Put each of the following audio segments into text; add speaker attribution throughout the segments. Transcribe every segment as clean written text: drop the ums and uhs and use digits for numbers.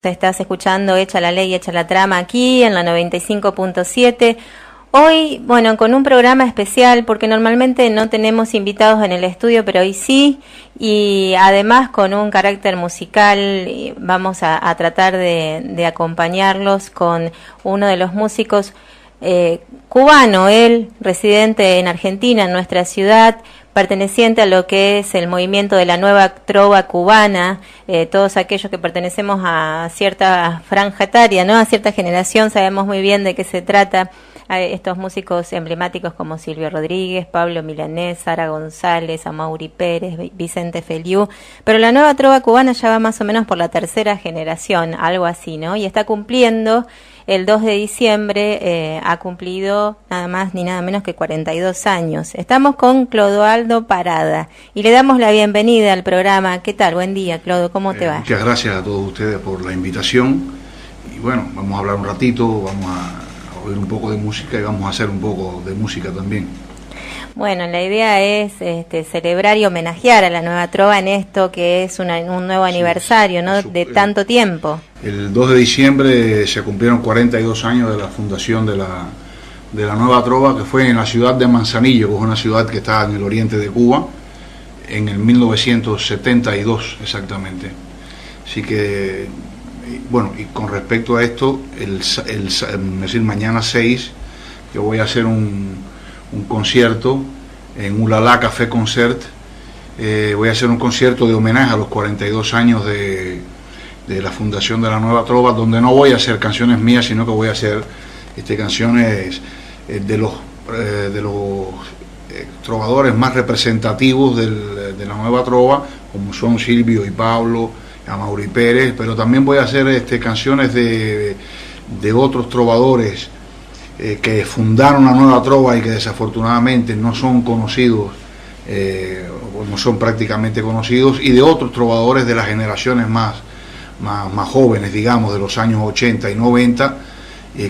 Speaker 1: Estás escuchando Hecha la Ley, Hecha la Trama aquí en la 95.7. Hoy, bueno, con un programa especial porque normalmente no tenemos invitados en el estudio, pero hoy sí, y además con un carácter musical. Vamos a tratar de acompañarlos con uno de los músicos cubano, él residente en Argentina, en nuestra ciudad, perteneciente a lo que es el movimiento de la nueva trova cubana. Todos aquellos que pertenecemos a cierta franja etaria, ¿no?, a cierta generación, sabemos muy bien de qué se trata. Estos músicos emblemáticos como Silvio Rodríguez, Pablo Milanés, Sara González, Amaury Pérez, Vicente Feliú, pero la nueva trova cubana ya va más o menos por la tercera generación, algo así, ¿no? Y está cumpliendo el 2 de diciembre, ha cumplido nada más ni nada menos que 42 años. Estamos con Clodoaldo Parada y le damos la bienvenida al programa. ¿Qué tal? Buen día, Clodo, ¿cómo te va?
Speaker 2: Muchas gracias a todos ustedes por la invitación. Y bueno, vamos a hablar un ratito, vamos a oír un poco de música y vamos a hacer un poco de música también.
Speaker 1: Bueno, la idea es celebrar y homenajear a la nueva trova en esto que es un nuevo aniversario, ¿no?, de tanto tiempo.
Speaker 2: El 2 de diciembre se cumplieron 42 años de la fundación de la nueva trova, que fue en la ciudad de Manzanillo, que es una ciudad que está en el oriente de Cuba, en el 1972 exactamente. Así que, bueno, y con respecto a esto, es decir, mañana 6, yo voy a hacer un concierto en Ulala Café Concert. Voy a hacer un concierto de homenaje a los 42 años de la fundación de la nueva trova, donde no voy a hacer canciones mías, sino que voy a hacer canciones de los trovadores más representativos de la nueva trova, como son Silvio y Pablo, Amaury Pérez, pero también voy a hacer canciones de otros trovadores que fundaron la nueva trova y que desafortunadamente no son conocidos, o no son prácticamente conocidos, y de otros trovadores de las generaciones más jóvenes, digamos, de los años 80 y 90,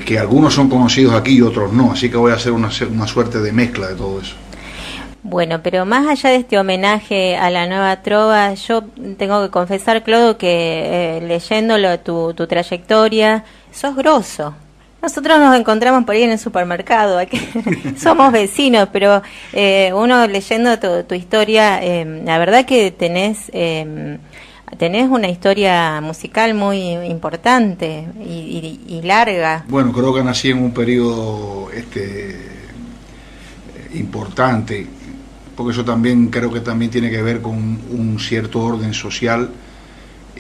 Speaker 2: que algunos son conocidos aquí y otros no, así que voy a hacer una suerte de mezcla de todo eso.
Speaker 1: Bueno, pero más allá de este homenaje a la nueva trova, yo tengo que confesar, Clodo, que leyéndolo tu trayectoria, sos grosso. Nosotros nos encontramos por ahí en el supermercado, aquí somos vecinos, pero uno leyendo tu historia, la verdad que tenés una historia musical muy importante y larga.
Speaker 2: Bueno, creo que nací en un periodo importante, porque eso también creo que también tiene que ver con un cierto orden social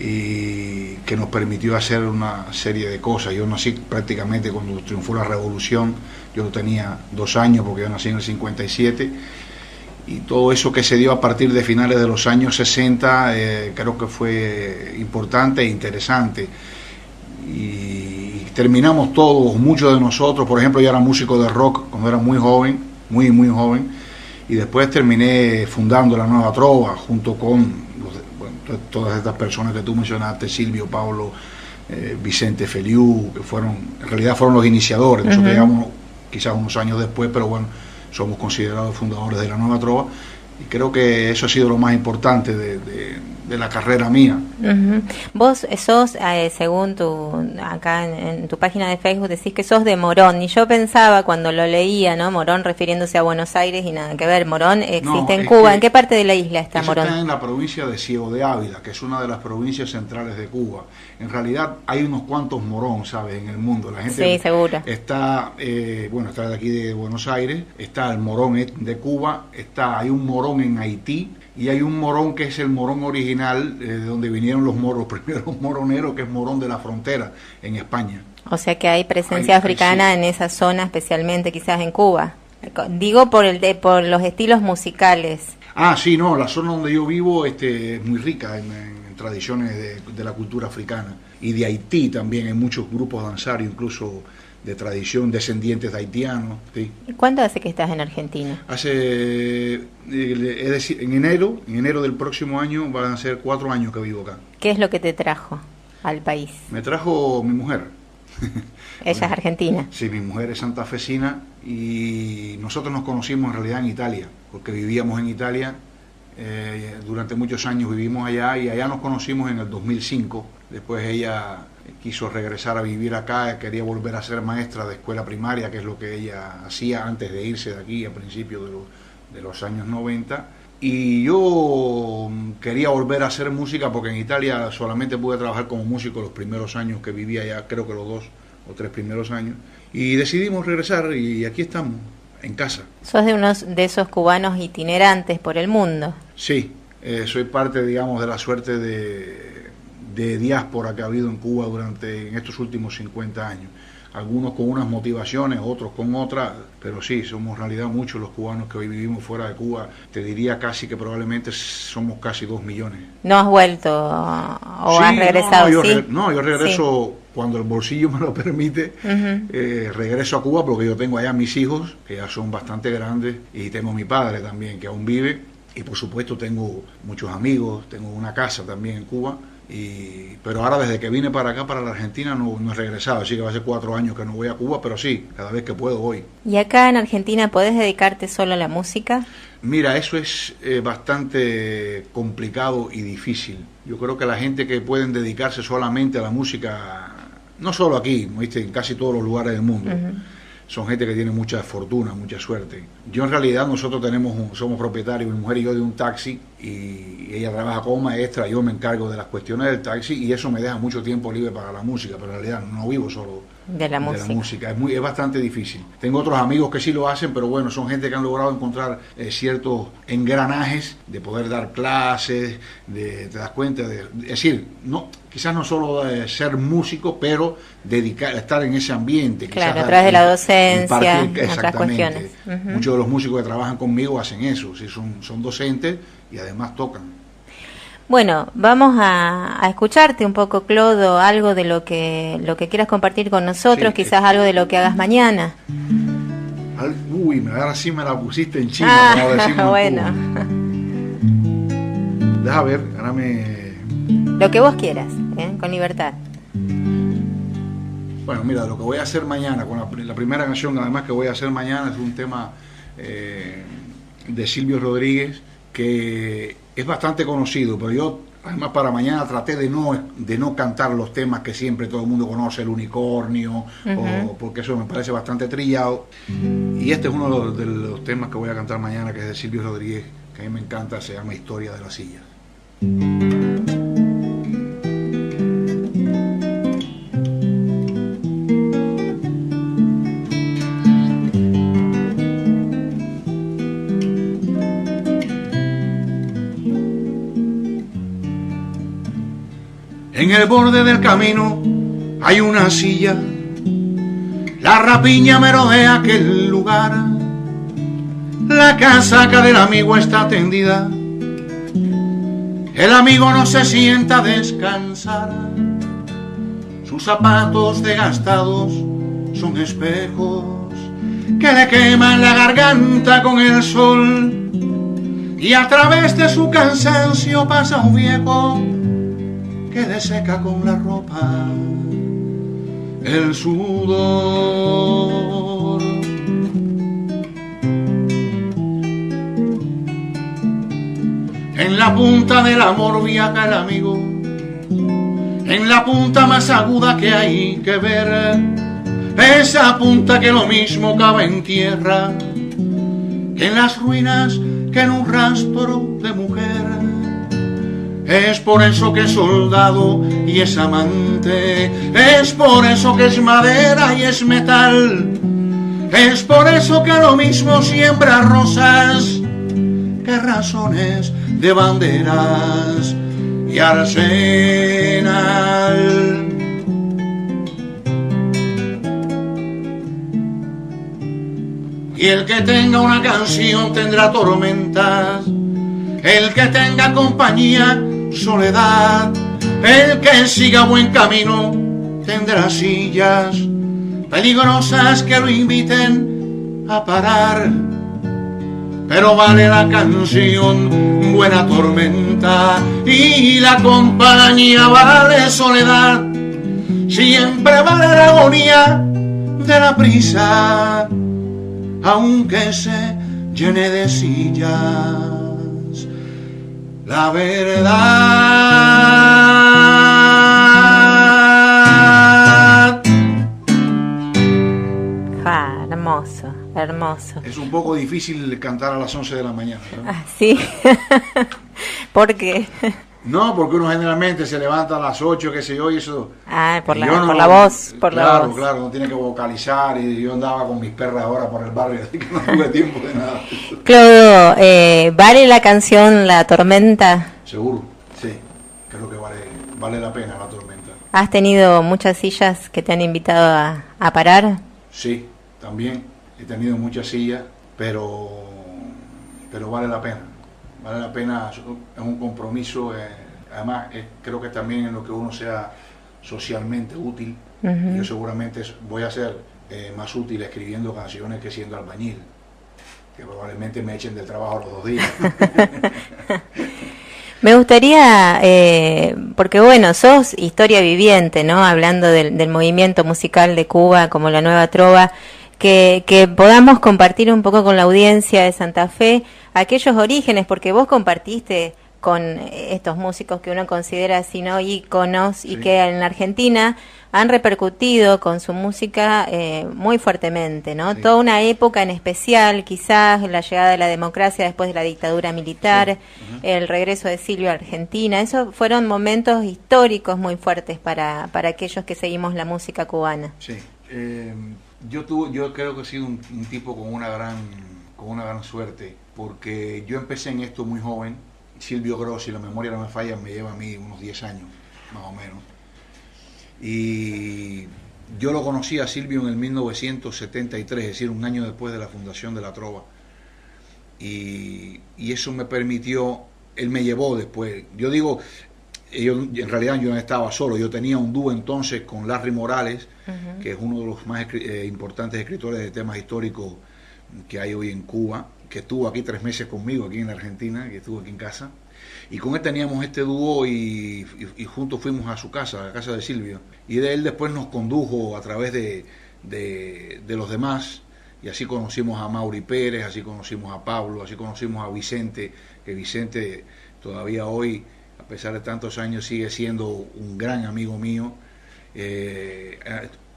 Speaker 2: y que nos permitió hacer una serie de cosas. Yo nací prácticamente cuando triunfó la revolución, yo tenía 2 años porque yo nací en el 57, y todo eso que se dio a partir de finales de los años 60 creo que fue importante e interesante. Y terminamos todos, muchos de nosotros, por ejemplo, yo era músico de rock cuando era muy joven, muy joven, y después terminé fundando la nueva trova junto con todas estas personas que tú mencionaste, Silvio, Pablo, Vicente Feliú, que en realidad fueron los iniciadores. Nosotros llegamos quizás unos años después, pero bueno, somos considerados fundadores de la nueva trova, y creo que eso ha sido lo más importante de la carrera mía.
Speaker 1: Vos sos, según acá en tu página de Facebook, decís que sos de Morón, y yo pensaba cuando lo leía, ¿no?, Morón refiriéndose a Buenos Aires, y nada que ver. Morón existe en Cuba. ¿En qué parte de la isla está Morón?
Speaker 2: Está en la provincia de Ciego de Ávila, que es una de las provincias centrales de Cuba. En realidad hay unos cuantos Morón, ¿sabes?, en el mundo. La gente,
Speaker 1: sí, seguro.
Speaker 2: Está, está de aquí de Buenos Aires, está el Morón de Cuba, hay un Morón en Haití, y hay un Morón que es el Morón original, de donde vinieron los moros, los primeros moroneros, que es Morón de la Frontera, en España.
Speaker 1: O sea que hay presencia africana, sí, en esa zona, especialmente quizás en Cuba. Digo por los estilos musicales.
Speaker 2: Ah, sí, no, la zona donde yo vivo es muy rica en tradiciones de la cultura africana. Y de Haití también hay muchos grupos danzarios, incluso de tradición, descendientes de haitianos. ¿Sí?
Speaker 1: ¿Cuándo hace que estás en Argentina?
Speaker 2: Hace, es decir, en enero del próximo año van a ser 4 años que vivo acá.
Speaker 1: ¿Qué es lo que te trajo al país?
Speaker 2: Me trajo mi mujer.
Speaker 1: Ella es argentina.
Speaker 2: Sí, mi mujer es santafesina, y nosotros nos conocimos en realidad en Italia, porque vivíamos en Italia, durante muchos años vivimos allá, y allá nos conocimos en el 2005, Después ella quiso regresar a vivir acá, quería volver a ser maestra de escuela primaria, que es lo que ella hacía antes de irse de aquí a principios de los años 90. Y yo quería volver a hacer música porque en Italia solamente pude trabajar como músico los primeros años que vivía allá, creo que los 2 o 3 primeros años. Y decidimos regresar y aquí estamos, en casa.
Speaker 1: ¿Sos de unos de esos cubanos itinerantes por el mundo?
Speaker 2: Sí, soy parte, digamos, de la suerte de diáspora que ha habido en Cuba en estos últimos 50 años. Algunos con unas motivaciones, otros con otras, pero sí, somos en realidad muchos los cubanos que hoy vivimos fuera de Cuba. Te diría casi que probablemente somos casi 2 millones.
Speaker 1: ¿No has vuelto o
Speaker 2: sí,
Speaker 1: has regresado?
Speaker 2: Yo regreso cuando el bolsillo me lo permite. Regreso a Cuba porque yo tengo allá mis hijos, que ya son bastante grandes, y tengo mi padre también, que aún vive, y por supuesto tengo muchos amigos, tengo una casa también en Cuba. Pero ahora desde que vine para acá, para la Argentina, no he regresado, así que va a ser 4 años que no voy a Cuba, pero sí, cada vez que puedo voy.
Speaker 1: ¿Y acá en Argentina podés dedicarte solo a la música?
Speaker 2: Mira, eso es bastante complicado y difícil. Yo creo que la gente que pueden dedicarse solamente a la música, no solo aquí, ¿viste? En casi todos los lugares del mundo, son gente que tiene mucha fortuna, mucha suerte. Yo en realidad, nosotros somos propietarios, mi mujer y yo, de un taxi, y ella trabaja como maestra, yo me encargo de las cuestiones del taxi, y eso me deja mucho tiempo libre para la música, pero en realidad no vivo solo
Speaker 1: de la música.
Speaker 2: Es bastante difícil. Tengo otros amigos que sí lo hacen, pero bueno, son gente que han logrado encontrar ciertos engranajes de poder dar clases, te das cuenta, es decir, quizás no solo ser músico, pero estar en ese ambiente.
Speaker 1: Claro, a través de la docencia, otras cuestiones.
Speaker 2: Muchos de los músicos que trabajan conmigo hacen eso, ¿sí? son docentes y además tocan.
Speaker 1: Bueno, vamos a escucharte un poco, Clodo, algo de lo que quieras compartir con nosotros, sí, quizás algo de lo que hagas mañana.
Speaker 2: Uy, ahora sí me la pusiste en China, para decirme
Speaker 1: bueno.
Speaker 2: Deja ver, ahora
Speaker 1: Lo que vos quieras, con libertad.
Speaker 2: Bueno, mira, lo que voy a hacer mañana, con la primera canción, además que voy a hacer mañana, es un tema de Silvio Rodríguez, que es bastante conocido, pero yo además para mañana traté de no cantar los temas que siempre todo el mundo conoce, el unicornio, porque eso me parece bastante trillado, y este es uno de los temas que voy a cantar mañana, que es de Silvio Rodríguez, que a mí me encanta, se llama Historia de la Silla. En el borde del camino hay una silla, la rapiña merodea aquel lugar, la casaca del amigo está tendida, el amigo no se sienta a descansar, sus zapatos desgastados son espejos que le queman la garganta con el sol, y a través de su cansancio pasa un viejo que le seca con la ropa el sudor. En la punta del amor viaja el amigo, en la punta más aguda que hay que ver, esa punta que lo mismo cabe en tierra que en las ruinas, que en un rastro de mujer. Es por eso que es soldado y es amante, es por eso que es madera y es metal, es por eso que lo mismo siembra rosas que razones de banderas y arsenal. Y el que tenga una canción tendrá tormentas, el que tenga compañía, soledad, el que siga buen camino tendrá sillas peligrosas que lo inviten a parar, pero vale la canción buena tormenta y la compañía vale soledad, siempre vale la agonía de la prisa, aunque se llene de sillas. La verdad
Speaker 1: hermoso, hermoso.
Speaker 2: Es un poco difícil cantar a las 11 de la mañana, ¿no?
Speaker 1: Ah, sí. ¿Por qué?
Speaker 2: No, porque uno generalmente se levanta a las 8, qué sé yo, y eso...
Speaker 1: Ah, por
Speaker 2: y
Speaker 1: la,
Speaker 2: yo no-
Speaker 1: por la voz, por la
Speaker 2: Claro,
Speaker 1: voz.
Speaker 2: claro, no tiene que vocalizar, y yo andaba con mis perras ahora por el barrio, así que no tuve tiempo de nada.
Speaker 1: Clodo, ¿vale la canción La Tormenta?
Speaker 2: Seguro, sí, creo que vale la pena La Tormenta.
Speaker 1: ¿Has tenido muchas sillas que te han invitado a parar?
Speaker 2: Sí, también he tenido muchas sillas, pero vale la pena. Vale la pena, es un compromiso, además creo que también en lo que uno sea socialmente útil.
Speaker 1: Ujú.
Speaker 2: Yo seguramente voy a ser más útil escribiendo canciones que siendo albañil, que probablemente me echen del trabajo los 2 días.
Speaker 1: Me gustaría, porque bueno, sos historia viviente, ¿no? Hablando del movimiento musical de Cuba como la Nueva Trova, que podamos compartir un poco con la audiencia de Santa Fe aquellos orígenes, porque vos compartiste con estos músicos que uno considera así, ¿no? Íconos, y
Speaker 2: Sí.
Speaker 1: que en la Argentina han repercutido con su música muy fuertemente, ¿no?
Speaker 2: Sí.
Speaker 1: Toda una época en especial, quizás la llegada de la democracia después de la dictadura militar,
Speaker 2: Sí. Ujú.
Speaker 1: el regreso de Silvio a Argentina, esos fueron momentos históricos muy fuertes para aquellos que seguimos la música cubana.
Speaker 2: Sí, yo creo que he sido un tipo con una gran suerte, porque yo empecé en esto muy joven. Silvio Grossi, si la memoria no me falla, me lleva a mí unos 10 años, más o menos. Y yo lo conocí a Silvio en el 1973, es decir, un año después de la fundación de La Trova. Y eso me permitió, él me llevó después. Yo digo, en realidad yo no estaba solo, yo tenía un dúo entonces con Larry Morales,
Speaker 1: Ujú.
Speaker 2: que es uno de los más importantes escritores de temas históricos que hay hoy en Cuba, que estuvo aquí 3 meses conmigo, aquí en Argentina, que estuvo aquí en casa. Y con él teníamos este dúo y juntos fuimos a su casa, a la casa de Silvio. Y de él después nos condujo a través de los demás. Y así conocimos a Mauri Pérez, así conocimos a Pablo, así conocimos a Vicente, que Vicente todavía hoy, a pesar de tantos años, sigue siendo un gran amigo mío.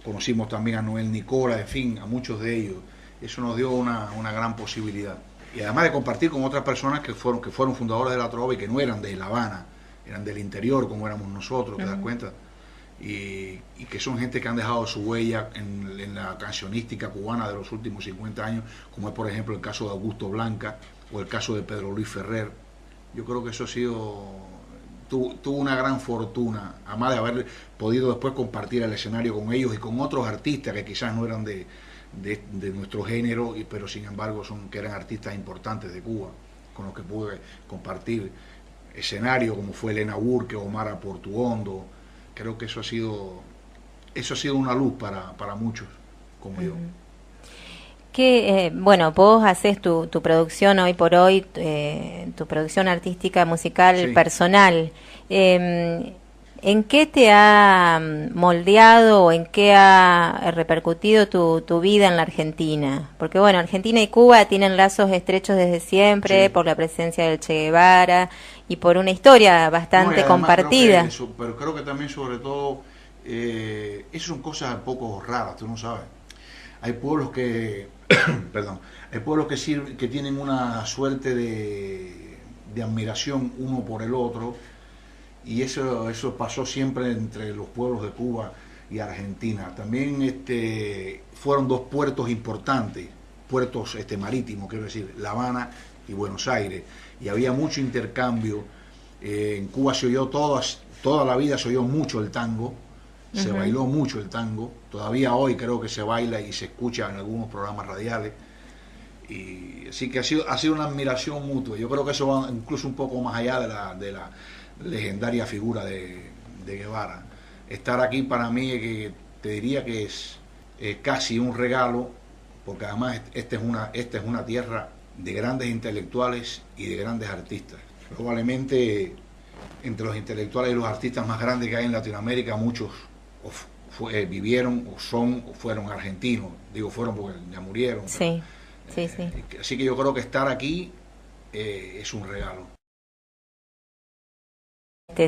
Speaker 2: Conocimos también a Noel Nicola, en fin, a muchos de ellos. Eso nos dio una gran posibilidad. Y además de compartir con otras personas que fueron fundadores de La Trova y que no eran de La Habana, eran del interior como éramos nosotros, ¿te das cuenta? Y que son gente que han dejado su huella en la cancionística cubana de los últimos 50 años, como es por ejemplo el caso de Augusto Blanca o el caso de Pedro Luis Ferrer. Yo creo que eso tuvo una gran fortuna, además de haber podido después compartir el escenario con ellos y con otros artistas que quizás no eran de nuestro género, pero sin embargo que eran artistas importantes de Cuba, con los que pude compartir escenario, como fue Elena Burke, Omar Portuondo. Creo que eso ha sido una luz para muchos como yo.
Speaker 1: Bueno, vos haces tu producción hoy por hoy, tu producción artística, musical,
Speaker 2: Sí.
Speaker 1: personal. ¿En qué te ha moldeado o en qué ha repercutido tu vida en la Argentina? Porque bueno, Argentina y Cuba tienen lazos estrechos desde siempre,
Speaker 2: Sí.
Speaker 1: por la presencia del Che Guevara y por una historia
Speaker 2: No, y
Speaker 1: bastante
Speaker 2: además
Speaker 1: compartida.
Speaker 2: pero creo que también sobre todo, esas son cosas un poco raras, tú no sabes. Hay pueblos que, perdón, hay pueblos que tienen una suerte de admiración uno por el otro, y eso pasó siempre entre los pueblos de Cuba y Argentina. También fueron 2 puertos importantes, puertos marítimos, quiero decir, La Habana y Buenos Aires, y había mucho intercambio. En Cuba se oyó toda la vida se oyó mucho el tango, se
Speaker 1: Ujú.
Speaker 2: bailó mucho el tango, todavía hoy creo que se baila y se escucha en algunos programas radiales, y así que ha sido una admiración mutua. Yo creo que eso va incluso un poco más allá de la legendaria figura de Guevara. Estar aquí para mí, que te diría que es casi un regalo, porque además esta es una tierra de grandes intelectuales y de grandes artistas. Probablemente entre los intelectuales y los artistas más grandes que hay en Latinoamérica, muchos vivieron o fueron argentinos. Digo fueron porque ya murieron.
Speaker 1: Sí, sí, sí.
Speaker 2: Así que yo creo que estar aquí es un regalo.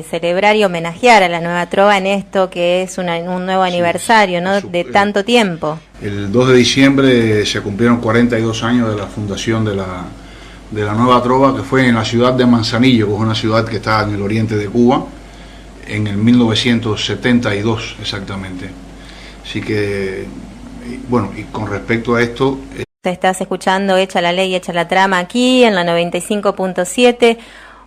Speaker 1: celebrar y homenajear a la Nueva Trova en esto que es un nuevo aniversario, ¿no? De tanto tiempo.
Speaker 2: El 2 de diciembre se cumplieron 42 años de la fundación de la Nueva Trova, que fue en la ciudad de Manzanillo, que es una ciudad que está en el oriente de Cuba, en el 1972 exactamente. Así que, bueno, y con respecto a esto...
Speaker 1: Te estás escuchando Hecha la Ley, Hecha la Trama aquí en la 95.7.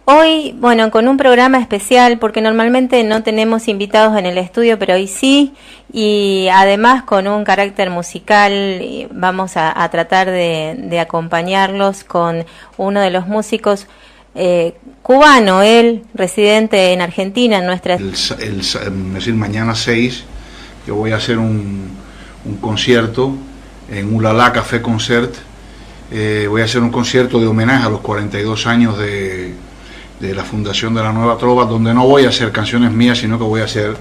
Speaker 1: Hoy, bueno, con un programa especial, porque normalmente no tenemos invitados en el estudio, pero hoy sí, y además con un carácter musical, vamos a tratar de acompañarlos con uno de los músicos cubano, él, residente en Argentina, en nuestra...
Speaker 2: Es decir, mañana 6, yo voy a hacer un concierto en Ulala Café Concert. Voy a hacer un concierto de homenaje a los 42 años de la fundación de la Nueva Trova, donde no voy a hacer canciones mías, sino que voy a hacer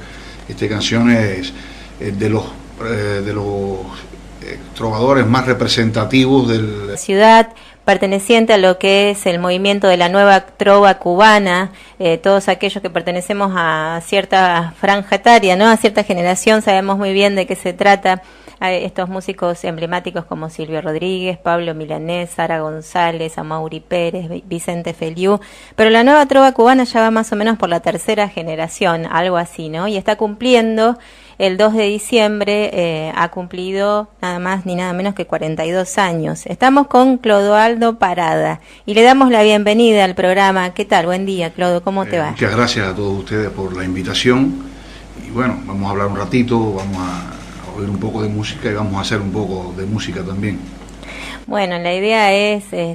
Speaker 2: canciones de los trovadores más representativos de la
Speaker 1: ciudad, perteneciente a lo que es el movimiento de la Nueva Trova cubana. Todos aquellos que pertenecemos a cierta franja etaria, ¿no? A cierta generación, sabemos muy bien de qué se trata. Estos músicos emblemáticos como Silvio Rodríguez, Pablo Milanés, Sara González, Amaury Pérez, Vicente Feliú, pero la Nueva Trova cubana ya va más o menos por la tercera generación, algo así, ¿no? Y está cumpliendo, el 2 de diciembre, ha cumplido nada más ni nada menos que 42 años. Estamos con Clodoaldo Parada y le damos la bienvenida al programa. ¿Qué tal? Buen día, Clodo, ¿cómo te va?
Speaker 2: Muchas gracias a todos ustedes por la invitación y bueno, vamos a hablar un ratito, vamos a oír un poco de música y vamos a hacer un poco de música también.
Speaker 1: Bueno, la idea es